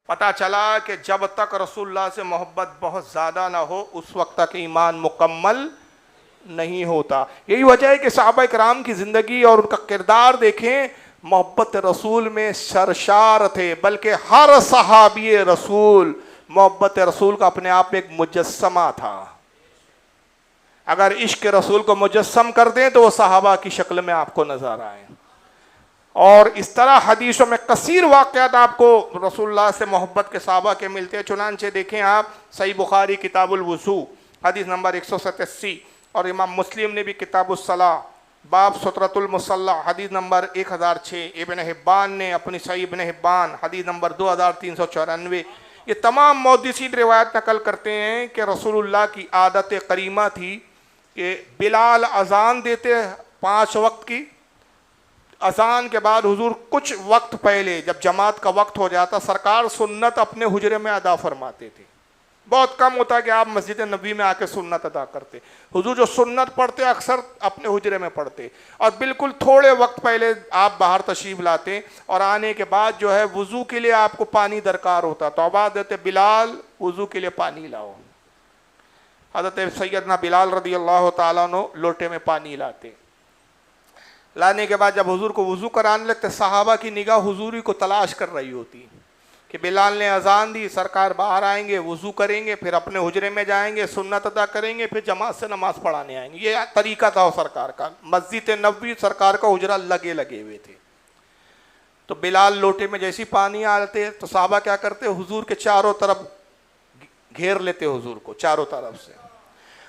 پتہ چلا کہ جب تک رسول اللہ سے محبت بہت زیادہ نہ ہو اس وقت تک ایمان مکمل نہیں ہوتا. یہی وجہ ہے کہ صحابہ کرام کی زندگی اور ان کا کردار دیکھیں, محبت رسول میں سرشار تھے, بلکہ ہر صحابی رسول محبت رسول کا اپنے آپ میں ایک مجسمہ تھا. اگر عشق رسول کو مجسم کر دیں تو وہ صحابہ کی شکل میں آپ کو نظر آئیں. اور اس طرح حدیثوں میں کثیر واقعات آپ کو رسول اللہ سے محبت کے صحابہ کے ملتے ہیں. چنانچہ دیکھیں آپ صحیح بخاری کتاب الوضو حدیث نمبر 187, اور امام مسلم نے بھی کتاب الصلاۃ باب سترۃ المصلی حدیث نمبر 1006, ابن حبان نے اپنی صحیح ابن حبان حدیث نمبر 2394. یہ تمام محدثین روایت نقل کرتے ہیں کہ رسول اللہ کی عادت کریمہ تھی کہ بلال اذان دیتے 5 وقت کی, اذان کے بعد حضور کچھ وقت پہلے جب جماعت کا وقت ہو جاتا سرکار سنت اپنے حجرے میں ادا فرماتے تھے. بہت کم ہوتا کہ آپ مسجد نبوی میں آ کے سنت ادا کرتے. حضور جو سنت پڑھتے اکثر اپنے حجرے میں پڑھتے, اور بالکل تھوڑے وقت پہلے آپ باہر تشریف لاتے, اور آنے کے بعد جو ہے وضو کے لیے آپ کو پانی درکار ہوتا تو آواز دیتے بلال وضو کے لیے پانی لاؤ. حضرت سیدنا بلال رضی اللہ تعالیٰ عنہ لوٹے میں پانی لاتے. لانے کے بعد جب حضور کو وضو کرانے لگتے صحابہ کی نگاہ حضوری کو تلاش کر رہی ہوتی کہ بلال نے اذان دی, سرکار باہر آئیں گے, وضو کریں گے, پھر اپنے حجرے میں جائیں گے, سنت ادا کریں گے, پھر جماعت سے نماز پڑھانے آئیں گے. یہ طریقہ تھا سرکار کا. مسجد نبوی سرکار کا حجرہ لگے ہوئے تھے. تو بلال لوٹے میں جیسی پانی آتے تو صحابہ کیا کرتے, حضور کے چاروں طرف گھیر لیتے حضور کو چاروں طرف سے,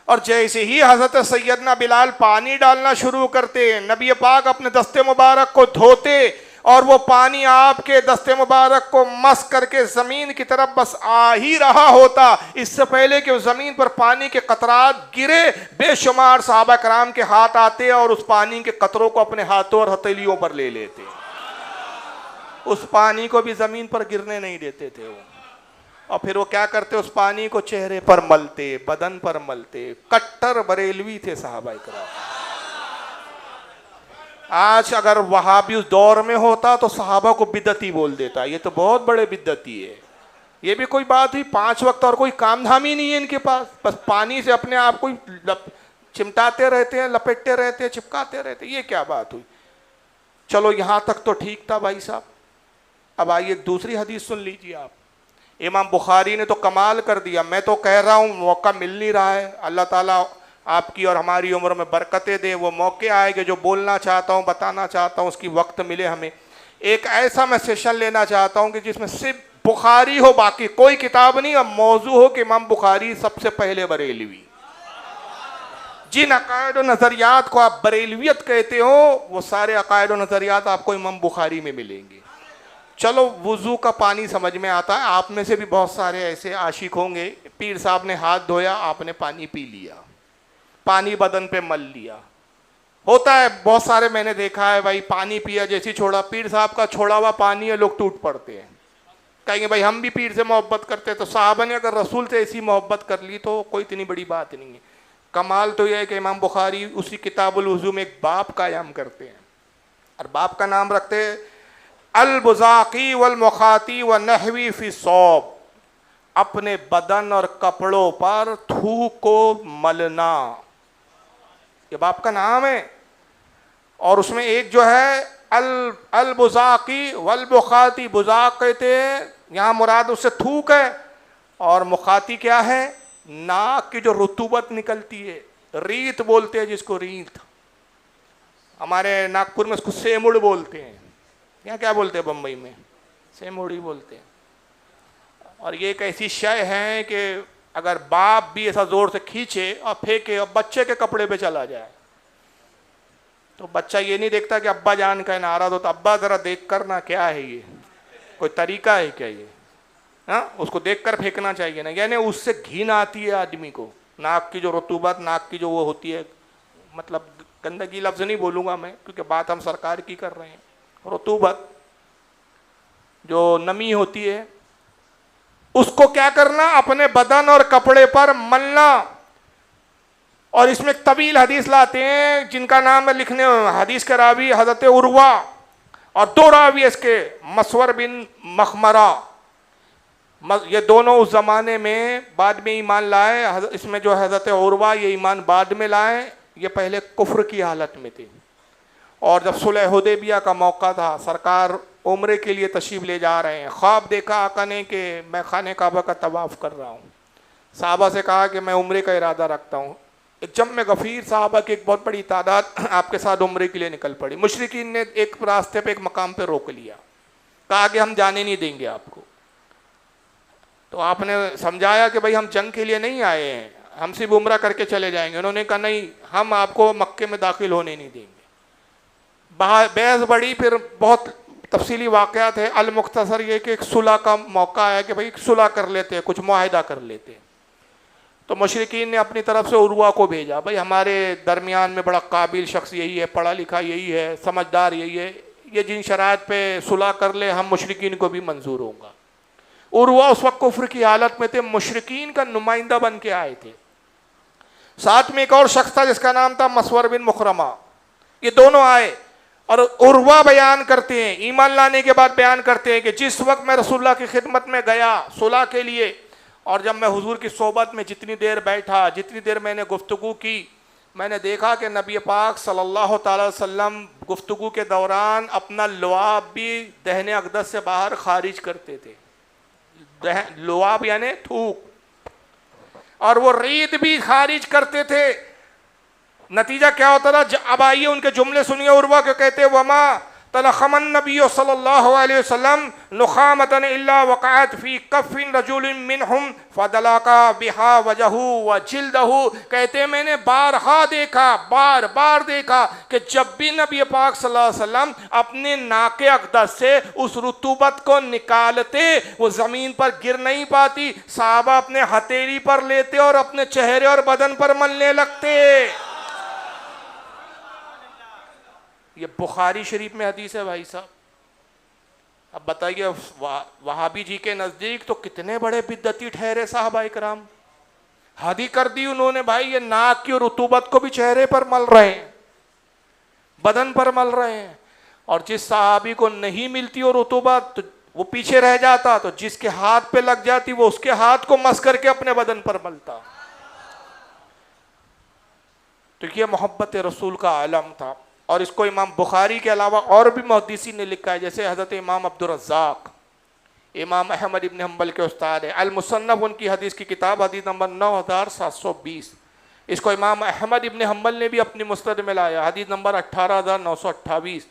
اور جیسے ہی حضرت سیدنا بلال پانی ڈالنا شروع کرتے نبی پاک اپنے دست مبارک کو دھوتے, اور وہ پانی آپ کے دست مبارک کو مس کر کے زمین کی طرف بس آ ہی رہا ہوتا. اس سے پہلے کہ اس زمین پر پانی کے قطرات گرے بے شمار صحابہ کرام کے ہاتھ آتے اور اس پانی کے قطروں کو اپنے ہاتھوں اور ہتھیلیوں پر لے لیتے. اس پانی کو بھی زمین پر گرنے نہیں دیتے تھے وہ. اور پھر وہ کیا کرتے, اس پانی کو چہرے پر ملتے, بدن پر ملتے. کٹر بریلوی تھے صحابہ کرام. آج اگر وہابی اس دور میں ہوتا تو صحابہ کو بدعتی بول دیتا. یہ تو بہت بڑے بدعتی ہے. یہ بھی کوئی بات ہوئی, 5 وقت اور کوئی کام دھام ہی نہیں ہے ان کے پاس, بس پانی سے اپنے آپ کو چمٹاتے رہتے ہیں, لپیٹتے رہتے ہیں, چپکاتے رہتے ہیں. یہ کیا بات ہوئی؟ چلو یہاں تک تو ٹھیک تھا بھائی صاحب. اب آئیے ایک دوسری حدیث سن لیجیے آپ. امام بخاری نے تو کمال کر دیا. میں تو کہہ رہا ہوں موقع مل نہیں رہا ہے. اللہ تعالیٰ آپ کی اور ہماری عمر میں برکتیں دے. وہ موقع آئے کہ جو بولنا چاہتا ہوں بتانا چاہتا ہوں اس کی وقت ملے ہمیں. ایک ایسا میں سیشن لینا چاہتا ہوں کہ جس میں صرف بخاری ہو, باقی کوئی کتاب نہیں, اب موضوع ہو کہ امام بخاری سب سے پہلے بریلوی. جن عقائد و نظریات کو آپ بریلویت کہتے ہو وہ سارے عقائد و نظریات آپ کو امام بخاری میں ملیں گے. چلو وضو کا پانی سمجھ میں آتا ہے. آپ میں سے بھی بہت سارے ایسے عاشق ہوں گے, پیر صاحب نے ہاتھ دھویا, آپ نے پانی پی لیا, پانی بدن پہ مل لیا. ہوتا ہے بہت سارے, میں نے دیکھا ہے بھائی, پانی پیا جیسی چھوڑا, پیر صاحب کا چھوڑا ہوا پانی ہے, لوگ ٹوٹ پڑتے ہیں. کہیں گے بھائی ہم بھی پیر سے محبت کرتے. تو صحابہ نے اگر رسول سے ایسی محبت کر لی تو کوئی اتنی بڑی بات نہیں ہے. کمال تو یہ ہے کہ امام بخاری اسی کتاب الوضو میں ایک باب قائم کرتے ہیں, اور باب کا نام رکھتے ہیں البزاقی والمخاطی والنحوی فی الصوب. اپنے بدن اور کپڑوں پر تھوک کو ملنا, یہ باب کا نام ہے. اور اس میں ایک جو ہے البزاقی والمخاطی, بزاق کہتے ہیں یہاں مراد اس سے تھوک ہے, اور مخاطی کیا ہے, ناک کی جو رطوبت نکلتی ہے, ریت بولتے ہیں جس کو, ریت. ہمارے ناگپور میں اس کو سیمڑ بولتے ہیں. یہاں کیا بولتے ہیں بمبئی میں, سیموڑی بولتے ہیں. اور یہ ایک ایسی شے ہے کہ اگر باپ بھی ایسا زور سے کھینچے اور پھینکے اور بچے کے کپڑے پہ چلا جائے تو بچہ یہ نہیں دیکھتا کہ ابا جان کا ناراض ہوتا, ابا ذرا دیکھ کر نا کیا ہے یہ, کوئی طریقہ ہے کیا یہ, ہاں اس کو دیکھ کر پھینکنا چاہیے نا. یعنی اس سے گھن آتی ہے آدمی کو, ناک کی جو رطوبت, ناک کی جو وہ ہوتی ہے, مطلب گندگی لفظ نہیں بولوں گا میں کیونکہ بات ہم سرکار کی کر رہے ہیں. رطوبت جو نمی ہوتی ہے اس کو کیا کرنا, اپنے بدن اور کپڑے پر ملنا. اور اس میں ایک طویل حدیث لاتے ہیں جن کا نام ہے لکھنے, حدیث کے راوی حضرت عروہ, اور 2 راوی اس کے, مسور بن مخمرہ. یہ دونوں اس زمانے میں بعد میں ایمان لائے. اس میں جو حضرت عروہ یہ ایمان بعد میں لائے, یہ پہلے کفر کی حالت میں تھے. اور جب صلح حدیبیہ کا موقع تھا, سرکار عمرے کے لیے تشریف لے جا رہے ہیں, خواب دیکھا آقا نے کہ میں خانہ کعبہ کا طواف کر رہا ہوں. صحابہ سے کہا کہ میں عمرے کا ارادہ رکھتا ہوں. ایک جمع غفیر صحابہ کی ایک بہت بڑی تعداد آپ کے ساتھ عمرے کے لیے نکل پڑی. مشرکین نے ایک راستے پہ ایک مقام پہ روک لیا, کہا کہ ہم جانے نہیں دیں گے آپ کو. تو آپ نے سمجھایا کہ بھائی ہم جنگ کے لیے نہیں آئے ہیں, ہم صرف عمرہ کر کے چلے جائیں گے. انہوں نے کہا نہیں, ہم آپ کو مکے میں داخل ہونے نہیں دیں گے. بحث بڑی, پھر بہت تفصیلی واقعات ہے. المختصر یہ کہ ایک صلح کا موقع ہے کہ بھائی صلح کر لیتے ہیں, کچھ معاہدہ کر لیتے ہیں. تو مشرکین نے اپنی طرف سے عروہ کو بھیجا, بھائی ہمارے درمیان میں بڑا قابل شخص یہی ہے, پڑھا لکھا یہی ہے, سمجھدار یہی ہے, یہ جن شرائط پہ صلح کر لے ہم مشرکین کو بھی منظور ہوں گا. عروہ اس وقت کفر کی حالت میں تھے, مشرکین کا نمائندہ بن کے آئے تھے. ساتھ میں ایک اور شخص تھا جس کا نام تھا مسور بن مخرمہ. یہ دونوں آئے اور عروہ بیان کرتے ہیں, ایمان لانے کے بعد بیان کرتے ہیں کہ جس وقت میں رسول اللہ کی خدمت میں گیا صلح کے لیے, اور جب میں حضور کی صحبت میں جتنی دیر بیٹھا, جتنی دیر میں نے گفتگو کی, میں نے دیکھا کہ نبی پاک صلی اللہ تعالی وسلم گفتگو کے دوران اپنا لعاب بھی دہن اقدس سے باہر خارج کرتے تھے. لعاب یعنی تھوک, اور وہ ریت بھی خارج کرتے تھے. نتیجہ کیا ہوتا تھا؟ اب آئیے ان کے جملے سنیے. عروہ کے کہتے وما تلخم النبی صلی اللہ علیہ وسلم نخامۃ الا وقعت فی کف رجل منہم فدلقا بها وجہہ وجلدہ. کہتے میں نے بار بار دیکھا کہ جب بھی نبی پاک صلی اللہ علیہ وسلم اپنے ناک اقدس سے اس رطوبت کو نکالتے, وہ زمین پر گر نہیں پاتی. صحابہ اپنے ہتھیلی پر لیتے اور اپنے چہرے اور بدن پر ملنے لگتے. یہ بخاری شریف میں حدیث ہے بھائی صاحب. اب بتائیے وہابی جی کے نزدیک تو کتنے بڑے بدعتی ٹھہرے صحابہ کرام. حد ہی کر دی انہوں نے بھائی, یہ ناک کی رطوبت کو بھی چہرے پر مل رہے ہیں, بدن پر مل رہے ہیں. اور جس صحابی کو نہیں ملتی وہ رطوبت تو وہ پیچھے رہ جاتا, تو جس کے ہاتھ پہ لگ جاتی وہ اس کے ہاتھ کو مس کر کے اپنے بدن پر ملتا. تو یہ محبت رسول کا علم تھا. اور اس کو امام بخاری کے علاوہ اور بھی محدثین نے لکھا ہے, جیسے حضرت امام عبدالرزاق, امام احمد ابن حنبل کے استاد ہیں. المصنف ان کی حدیث کی کتاب, حدیث نمبر 9720. اس کو امام احمد ابن حنبل نے بھی اپنی مسند میں لایا, حدیث نمبر 18928.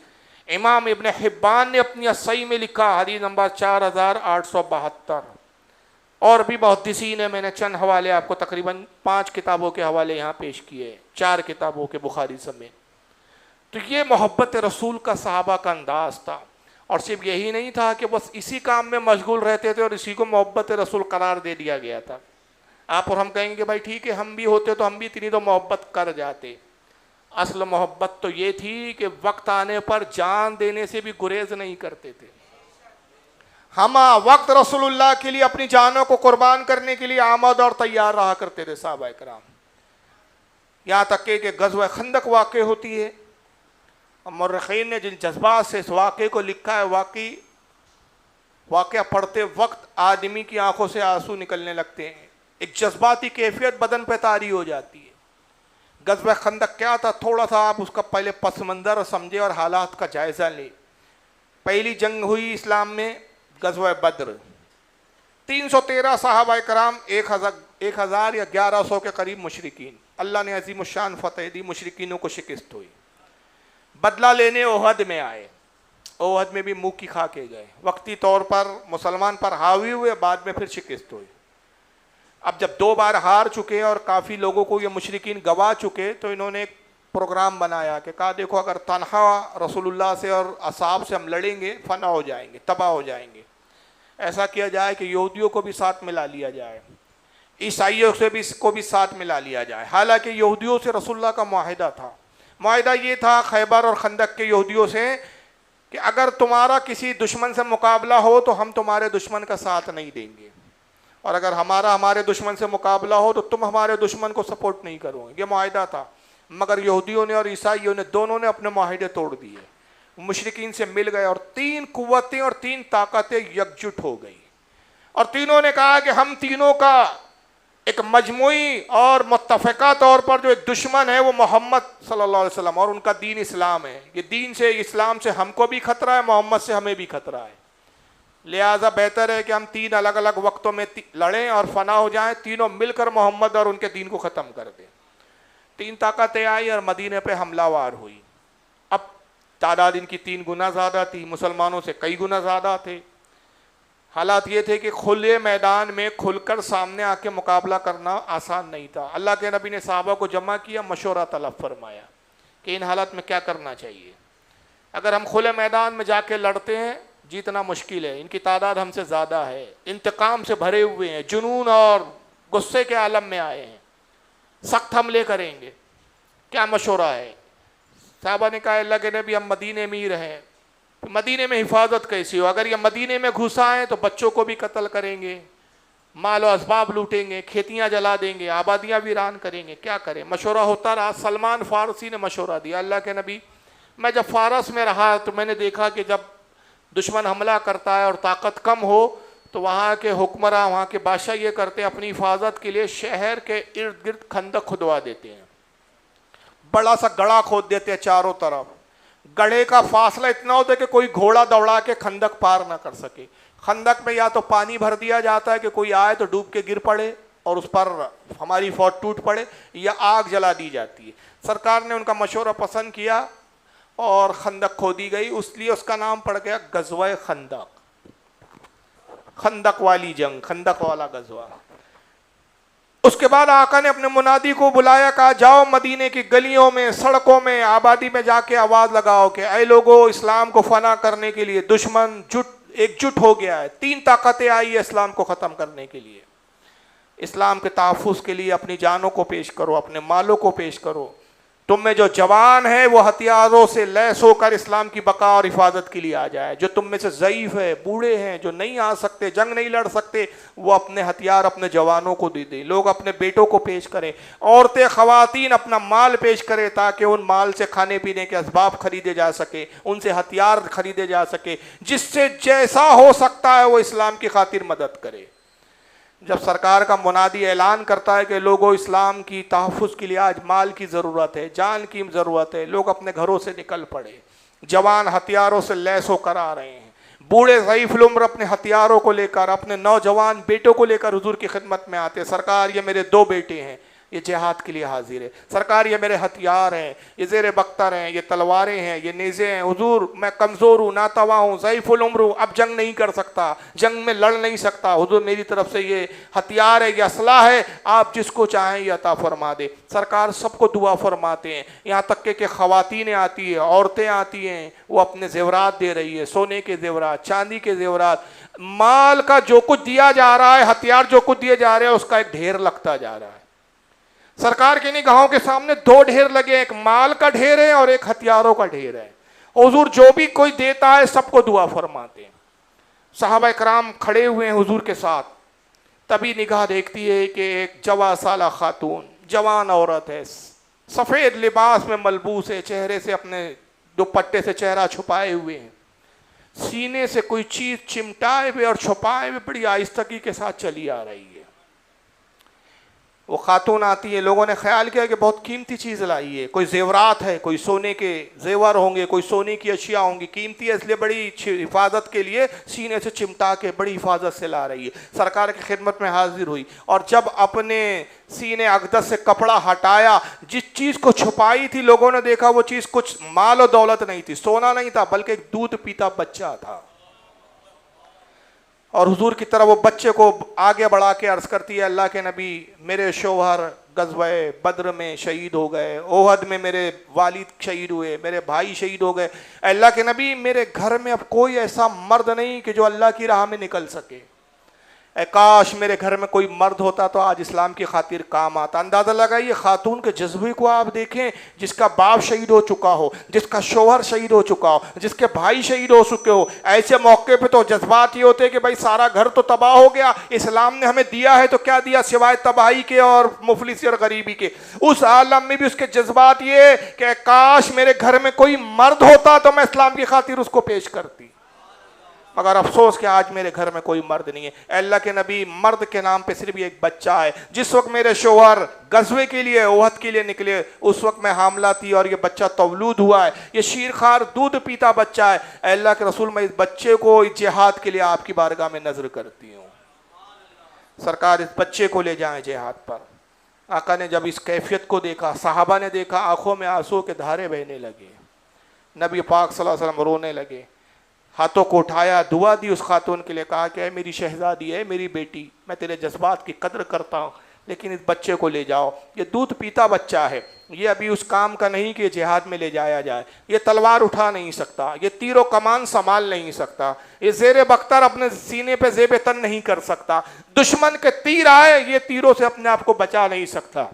امام ابن حبان نے اپنی الصحیح میں لکھا, حدیث نمبر 4872. اور بھی محدثین ہیں, میں نے چند حوالے آپ کو تقریباً 5 کتابوں کے حوالے یہاں پیش کیے, 4 کتابوں کے بخاری سمیت. تو یہ محبت رسول کا صحابہ کا انداز تھا. اور صرف یہی نہیں تھا کہ بس اسی کام میں مشغول رہتے تھے اور اسی کو محبت رسول قرار دے دیا گیا تھا. آپ اور ہم کہیں گے بھائی ٹھیک ہے, ہم بھی ہوتے تو ہم بھی اتنی تو محبت کر جاتے. اصل محبت تو یہ تھی کہ وقت آنے پر جان دینے سے بھی گریز نہیں کرتے تھے. ہم وقت رسول اللہ کے لیے اپنی جانوں کو قربان کرنے کے لیے آمد اور تیار رہا کرتے تھے صحابہ کرام. یہاں تک کہ غزوہ خندق واقع ہوتی ہے, مورخین نے جن جذبات سے اس واقعے کو لکھا ہے, واقعہ پڑھتے وقت آدمی کی آنکھوں سے آنسو نکلنے لگتے ہیں. ایک جذباتی کیفیت بدن پہ طاری ہو جاتی ہے. غزوہ خندق کیا تھا, تھوڑا سا آپ اس کا پہلے پس منظر سمجھے اور حالات کا جائزہ لیں. پہلی جنگ ہوئی اسلام میں غزوہ بدر. 313 صحابہ کرام, 1000 یا 1100 کے قریب مشرکین. اللہ نے عظیم الشان فتح دی, مشرکینوں کو شکست ہوئی. بدلہ لینے احد میں آئے, احد میں بھی منہ کی کھا کے گئے. وقتی طور پر مسلمان پر حاوی ہوئے, بعد میں پھر شکست ہوئی. اب جب 2 بار ہار چکے اور کافی لوگوں کو یہ مشرکین گوا چکے, تو انہوں نے ایک پروگرام بنایا کہ کہا دیکھو اگر تنہا رسول اللہ سے اور اصحاب سے ہم لڑیں گے فنا ہو جائیں گے, تباہ ہو جائیں گے. ایسا کیا جائے کہ یہودیوں کو بھی ساتھ ملا لیا جائے, عیسائیوں سے بھی کو بھی ساتھ ملا لیا جائے. حالانکہ یہودیوں سے رسول اللہ کا معاہدہ تھا. معاہدہ یہ تھا خیبر اور خندق کے یہودیوں سے کہ اگر تمہارا کسی دشمن سے مقابلہ ہو تو ہم تمہارے دشمن کا ساتھ نہیں دیں گے, اور اگر ہمارے دشمن سے مقابلہ ہو تو تم ہمارے دشمن کو سپورٹ نہیں کرو گے. یہ معاہدہ تھا. مگر یہودیوں نے اور عیسائیوں نے دونوں نے اپنے معاہدے توڑ دیے, مشرکین سے مل گئے, اور 3 قوتیں اور 3 طاقتیں یکجٹ ہو گئی. اور تینوں نے کہا کہ ہم تینوں کا ایک مجموعی اور متفقہ طور پر جو ایک دشمن ہے وہ محمد صلی اللہ علیہ وسلم اور ان کا دین اسلام ہے. یہ دین سے, اسلام سے ہم کو بھی خطرہ ہے, محمد سے ہمیں بھی خطرہ ہے. لہٰذا بہتر ہے کہ ہم تین الگ الگ وقتوں میں لڑیں اور فنا ہو جائیں, تینوں مل کر محمد اور ان کے دین کو ختم کر دیں. تین طاقتیں آئی اور مدینے پہ حملہ وار ہوئی. اب تعداد ان کی 3 گنا زیادہ تھی, مسلمانوں سے کئی گنا زیادہ تھے. حالات یہ تھے کہ کھلے میدان میں کھل کر سامنے آ کے مقابلہ کرنا آسان نہیں تھا. اللہ کے نبی نے صحابہ کو جمع کیا, مشورہ طلب فرمایا کہ ان حالات میں کیا کرنا چاہیے. اگر ہم کھلے میدان میں جا کے لڑتے ہیں جیتنا مشکل ہے, ان کی تعداد ہم سے زیادہ ہے, انتقام سے بھرے ہوئے ہیں, جنون اور غصے کے عالم میں آئے ہیں, سخت حملے کریں گے, کیا مشورہ ہے. صحابہ نے کہا اللہ کے نبی ہم مدینے میں ہی رہیں, مدینے میں حفاظت کیسی ہو, اگر یہ مدینے میں گھس آئیں تو بچوں کو بھی قتل کریں گے, مال و اسباب لوٹیں گے, کھیتیاں جلا دیں گے, آبادیاں ویران کریں گے, کیا کریں. مشورہ ہوتا رہا. سلمان فارسی نے مشورہ دیا اللہ کے نبی میں جب فارس میں رہا تو میں نے دیکھا کہ جب دشمن حملہ کرتا ہے اور طاقت کم ہو تو وہاں کے حکمراں, وہاں کے بادشاہ یہ کرتے ہیں اپنی حفاظت کے لیے شہر کے ارد گرد خندق کھدوا دیتے ہیں, بڑا سا گڑھا کھود دیتے ہیں چاروں طرف. گڑھے کا فاصلہ اتنا ہوتا ہے کہ کوئی گھوڑا دوڑا کے خندق پار نہ کر سکے. خندق میں یا تو پانی بھر دیا جاتا ہے کہ کوئی آئے تو ڈوب کے گر پڑے اور اس پر ہماری فوج ٹوٹ پڑے, یا آگ جلا دی جاتی ہے. سرکار نے ان کا مشورہ پسند کیا اور خندق کھودی گئی. اس لیے اس کا نام پڑ گیا غزوہ خندق, خندق والی جنگ, خندق والا غزوہ. اس کے بعد آقا نے اپنے منادی کو بلایا, کہا جاؤ مدینے کی گلیوں میں, سڑکوں میں, آبادی میں جا کے آواز لگاؤ کہ اے لوگو اسلام کو فنا کرنے کے لیے دشمن ایک جٹ ہو گیا ہے. 3 طاقتیں آئی ہے اسلام کو ختم کرنے کے لیے. اسلام کے تحفظ کے لیے اپنی جانوں کو پیش کرو, اپنے مالوں کو پیش کرو. تم میں جو جوان ہے وہ ہتھیاروں سے لیس ہو کر اسلام کی بقا اور حفاظت کے لیے آ جائے. جو تم میں سے ضعیف ہے, بوڑھے ہیں, جو نہیں آ سکتے, جنگ نہیں لڑ سکتے, وہ اپنے ہتھیار اپنے جوانوں کو دے دیں. لوگ اپنے بیٹوں کو پیش کریں, عورتیں خواتین اپنا مال پیش کریں تاکہ ان مال سے کھانے پینے کے اسباب خریدے جا سکے, ان سے ہتھیار خریدے جا سکے. جس سے جیسا ہو سکتا ہے وہ اسلام کی خاطر مدد کرے. جب سرکار کا منادی اعلان کرتا ہے کہ لوگوں اسلام کی تحفظ کے لیے آج مال کی ضرورت ہے, جان کی ضرورت ہے, لوگ اپنے گھروں سے نکل پڑے. جوان ہتھیاروں سے لیس ہو کر آ رہے ہیں, بوڑھے ضعیف العمر اپنے ہتھیاروں کو لے کر, اپنے نوجوان بیٹوں کو لے کر حضور کی خدمت میں آتے. سرکار یہ میرے 2 بیٹے ہیں, یہ جہاد کے لیے حاضر ہے. سرکار یہ میرے ہتھیار ہیں, یہ زیر بختر ہیں, یہ تلواریں ہیں, یہ نیزے ہیں. حضور میں کمزور ہوں, ناتواں ہوں, ضعیف العمر ہوں, اب جنگ نہیں کر سکتا, جنگ میں لڑ نہیں سکتا. حضور میری طرف سے یہ ہتھیار ہے, یہ اسلحہ ہے, آپ جس کو چاہیں یہ عطا فرما دے. سرکار سب کو دعا فرماتے ہیں, یہاں تک کہ خواتینیں آتی ہیں, عورتیں آتی ہیں, وہ اپنے زیورات دے رہی ہے, سونے کے زیورات, چاندی کے زیورات, مال کا جو کچھ دیا جا رہا ہے, ہتھیار جو کچھ دیے جا رہے ہیں اس کا ایک ڈھیر لگتا جا رہا ہے. سرکار کی نگاہوں کے سامنے 2 ڈھیر لگے, ایک مال کا ڈھیر ہے اور ایک ہتھیاروں کا ڈھیر ہے. حضور جو بھی کوئی دیتا ہے سب کو دعا فرماتے ہیں. صحابہ کرام کھڑے ہوئے ہیں حضور کے ساتھ. تبھی نگاہ دیکھتی ہے کہ ایک جواں سالہ خاتون, جوان عورت ہے, سفید لباس میں ملبوس ہے, چہرے سے اپنے دوپٹے سے چہرہ چھپائے ہوئے ہیں, سینے سے کوئی چیز چمٹائے ہوئے اور چھپائے ہوئے بڑی آہستگی کے ساتھ چلی آ رہی ہے. وہ خاتون آتی ہے, لوگوں نے خیال کیا کہ بہت قیمتی چیز لائی ہے, کوئی زیورات ہے, کوئی سونے کے زیور ہوں گے, کوئی سونے کی اشیاء ہوں گی, قیمتی ہے اس لیے بڑی حفاظت کے لیے سینے سے چمٹا کے بڑی حفاظت سے لا رہی ہے. سرکار کی خدمت میں حاضر ہوئی اور جب اپنے سینے اقدس سے کپڑا ہٹایا, جس چیز کو چھپائی تھی لوگوں نے دیکھا وہ چیز کچھ مال و دولت نہیں تھی, سونا نہیں تھا, بلکہ ایک دودھ پیتا بچہ تھا. اور حضور کی طرف وہ بچے کو آگے بڑھا کے عرض کرتی ہے, اللہ کے نبی میرے شوہر غزوہ بدر میں شہید ہو گئے, احد میں میرے والد شہید ہوئے, میرے بھائی شہید ہو گئے. اللہ کے نبی میرے گھر میں اب کوئی ایسا مرد نہیں کہ جو اللہ کی راہ میں نکل سکے. اے کاش میرے گھر میں کوئی مرد ہوتا تو آج اسلام کی خاطر کام آتا. اندازہ لگائیے خاتون کے جذبے کو آپ دیکھیں, جس کا باپ شہید ہو چکا ہو, جس کا شوہر شہید ہو چکا ہو, جس کے بھائی شہید ہو چکے ہو. ایسے موقع پہ تو جذبات یہ ہوتے کہ بھائی سارا گھر تو تباہ ہو گیا, اسلام نے ہمیں دیا ہے تو کیا دیا سوائے تباہی کے اور مفلسی اور غریبی کے. اس عالم میں بھی اس کے جذبات یہ کہ کاش میرے گھر میں کوئی مرد ہوتا تو میں اسلام کی خاطر اس کو پیش کرتی. مگر افسوس کہ آج میرے گھر میں کوئی مرد نہیں ہے۔ اے اللہ کے نبی، مرد کے نام پہ صرف ایک بچہ ہے۔ جس وقت میرے شوہر غزوے کے لیے، احد کے لیے نکلے، اس وقت میں حاملہ تھی اور یہ بچہ تولود ہوا ہے، یہ شیرخوار دودھ پیتا بچہ ہے۔ اے اللہ کے رسول، میں اس بچے کو جہاد کے لیے آپ کی بارگاہ میں نذر کرتی ہوں، سرکار اس بچے کو لے جائیں جہاد پر۔ آقا نے جب اس کیفیت کو دیکھا، صحابہ نے دیکھا، آنکھوں میں آنسو کے دھارے بہنے لگے، نبی پاک صلی اللہ علیہ وسلم رونے لگے، ہاتھوں کو اٹھایا، دعا دی اس خاتون کے لیے، کہا کہ اے میری شہزادی، اے میری بیٹی، میں تیرے جذبات کی قدر کرتا ہوں، لیکن اس بچے کو لے جاؤ، یہ دودھ پیتا بچہ ہے، یہ ابھی اس کام کا نہیں کہ جہاد میں لے جایا جائے، یہ تلوار اٹھا نہیں سکتا، یہ تیر و کمان سنبھال نہیں سکتا، یہ زیر بختر اپنے سینے پہ زیب تن نہیں کر سکتا، دشمن کے تیر آئے یہ تیروں سے اپنے آپ کو بچا نہیں سکتا،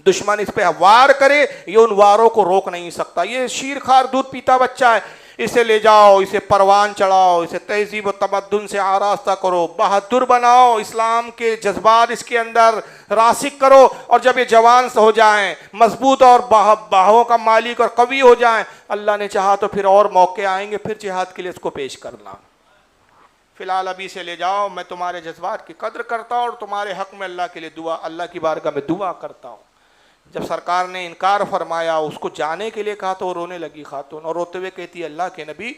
دشمن اس پہ وار کرے یہ ان واروں کو روک نہیں سکتا، یہ شیرخوار دودھ پیتا بچہ ہے، اسے لے جاؤ، اسے پروان چڑھاؤ، اسے تہذیب و تمدن سے آراستہ کرو، بہادر بناؤ، اسلام کے جذبات اس کے اندر راسخ کرو، اور جب یہ جوان ہو جائیں، مضبوط اور باہوں کا مالک اور قوی ہو جائیں، اللہ نے چاہا تو پھر اور موقع آئیں گے، پھر جہاد کے لیے اس کو پیش کرنا۔ فی الحال ابھی سے لے جاؤ، میں تمہارے جذبات کی قدر کرتا ہوں اور تمہارے حق میں اللہ کے لیے اللہ کی بارگاہ میں دعا کرتا ہوں۔ جب سرکار نے انکار فرمایا، اس کو جانے کے لیے کہا تو وہ رونے لگی خاتون، اور روتے ہوئے کہتی ہے اللہ کے نبی،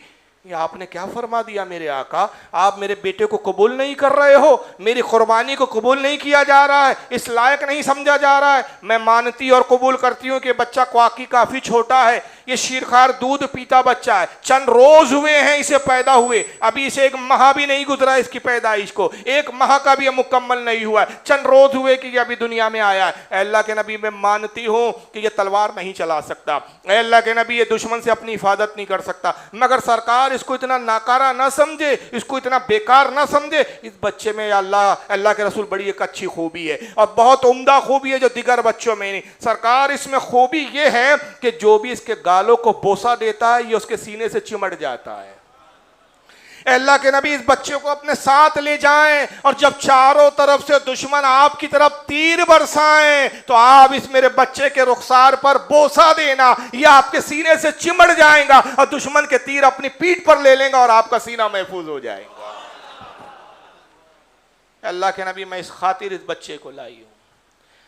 یہ آپ نے کیا فرما دیا میرے آقا، آپ میرے بیٹے کو قبول نہیں کر رہے ہو، میری قربانی کو قبول نہیں کیا جا رہا ہے، اس لائق نہیں سمجھا جا رہا ہے۔ میں مانتی اور قبول کرتی ہوں کہ بچہ واقعی کافی چھوٹا ہے، یہ شیرخوار دودھ پیتا بچہ ہے، چند روز ہوئے ہیں اسے پیدا ہوئے، ابھی اسے ایک ماہ بھی نہیں گزرا اس کی پیدائش کو، ایک ماہ کا بھی مکمل نہیں ہوا ہے، چند روز ہوئے کہ یہ ابھی دنیا میں آیا ہے۔ اے اللہ کے نبی، میں مانتی ہوں کہ یہ تلوار نہیں چلا سکتا، اے اللہ کے نبی یہ دشمن سے اپنی حفاظت نہیں کر سکتا، مگر سرکار اس کو اتنا ناکارہ نہ سمجھے، اس کو اتنا بیکار نہ سمجھے، اس بچے میں اللہ کے رسول بڑی ایک اچھی خوبی ہے اور بہت عمدہ خوبی ہے جو دیگر بچوں میں نہیں۔ سرکار اس میں خوبی یہ ہے کہ جو بھی اس کے گالوں کو بوسہ دیتا ہے یہ اس کے سینے سے چمٹ جاتا ہے۔ اے اللہ کے نبی، اس بچے کو اپنے ساتھ لے جائیں، اور جب چاروں طرف سے دشمن آپ کی طرف تیر برسائیں تو آپ اس میرے بچے کے رخسار پر بوسہ دینا، یہ آپ کے سینے سے چمٹ جائیں گا اور دشمن کے تیر اپنی پیٹھ پر لے لیں گا اور آپ کا سینہ محفوظ ہو جائے گا۔ اے اللہ کے نبی، میں اس خاطر اس بچے کو لائی ہوں۔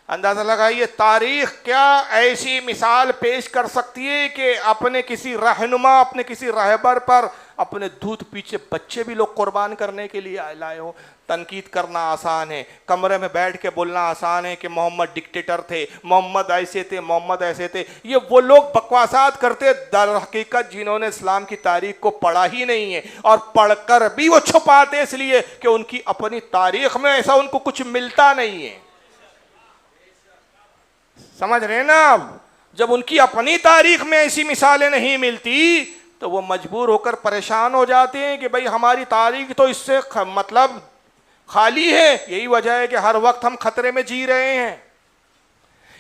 اندازہ لگائیے تاریخ کیا ایسی مثال پیش کر سکتی ہے کہ اپنے کسی رہنما، اپنے کسی رہبر پر اپنے دودھ پیچھے بچے بھی لوگ قربان کرنے کے لیے لائے ہو۔ تنقید کرنا آسان ہے، کمرے میں بیٹھ کے بولنا آسان ہے کہ محمد ڈکٹیٹر تھے، محمد ایسے تھے، محمد ایسے تھے، یہ وہ لوگ بکواسات کرتے در حقیقت جنہوں نے اسلام کی تاریخ کو پڑھا ہی نہیں ہے، اور پڑھ کر بھی وہ چھپاتے اس لیے کہ ان کی اپنی تاریخ میں ایسا ان کو کچھ ملتا نہیں ہے۔ سمجھ رہے ہیں نا آپ؟ جب ان کی اپنی تاریخ میں ایسی مثالیں نہیں ملتی تو وہ مجبور ہو کر پریشان ہو جاتے ہیں کہ بھئی ہماری تاریخ تو اس سے مطلب خالی ہے۔ یہی وجہ ہے کہ ہر وقت ہم خطرے میں جی رہے ہیں،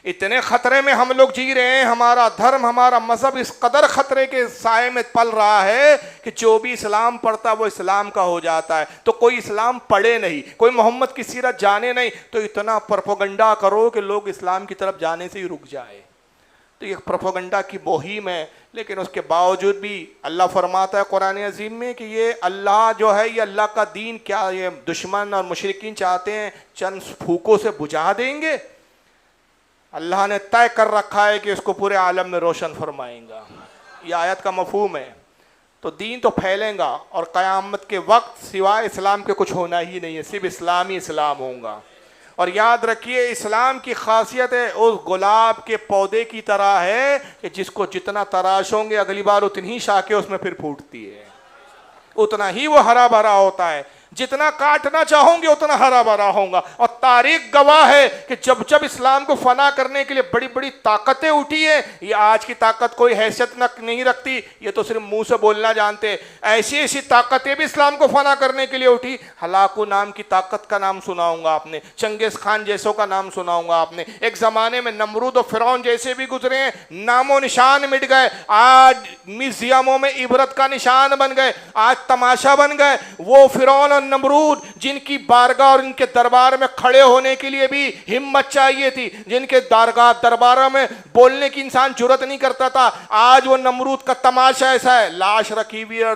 اتنے خطرے میں ہم لوگ جی رہے ہیں، ہمارا دھرم، ہمارا مذہب اس قدر خطرے کے سائے میں پل رہا ہے کہ جو بھی اسلام پڑھتا وہ اسلام کا ہو جاتا ہے۔ تو کوئی اسلام پڑھے نہیں، کوئی محمد کی سیرت جانے نہیں، تو اتنا پروپیگنڈا کرو کہ لوگ اسلام کی طرف جانے سے ہی رک جائے۔ تو یہ پروپیگنڈا کی مہم ہے، لیکن اس کے باوجود بھی اللہ فرماتا ہے قرآن عظیم میں کہ یہ اللہ جو ہے، یہ اللہ کا دین کیا یہ دشمن اور مشرکین چاہتے ہیں چند پھوکوں سے بجھا دیں گے؟ اللہ نے طے کر رکھا ہے کہ اس کو پورے عالم میں روشن فرمائیں گا۔ یہ آیت کا مفہوم ہے۔ تو دین تو پھیلیں گا، اور قیامت کے وقت سوائے اسلام کے کچھ ہونا ہی نہیں ہے، صرف اسلام ہی اسلام ہوگا۔ اور یاد رکھیے اسلام کی خاصیت ہے اس گلاب کے پودے کی طرح ہے کہ جس کو جتنا تراشیں گے اگلی بار اتنی ہی شاخیں اس میں پھر پھوٹتی ہے، اتنا ہی وہ ہرا بھرا ہوتا ہے، جتنا کاٹنا چاہوں گے اتنا ہرا بھرا ہوگا۔ اور تاریخ گواہ ہے کہ جب جب اسلام کو فنا کرنے کے لیے بڑی بڑی طاقتیں اٹھی ہیں، یہ آج کی طاقت کوئی حیثیت نہیں رکھتی، یہ تو صرف منہ سے بولنا جانتے، ایسی ایسی طاقتیں بھی اسلام کو فنا کرنے کے لیے اٹھی۔ ہلاکو نام کی طاقت کا نام سناؤں گا آپ نے، چنگیز خان جیسوں کا نام سناؤں گا آپ نے، ایک زمانے میں نمرود و فرعون جیسے بھی گزرے ہیں، نام و نشان مٹ گئے، آج میوزیموں میں عبرت کا نشان بن گئے، آج تماشا بن گئے۔ وہ فرعون نمرود جن کی بارگاہ اور ان کے دربار میں کھڑے ہونے کے لیے بھی ہمت چاہیے تھی، جن کے درباروں میں بولنے کی انسان جرت نہیں کرتا تھا، آج وہ نمرود کا تماشا ایسا ہے، لاش رکھی ہوئی اور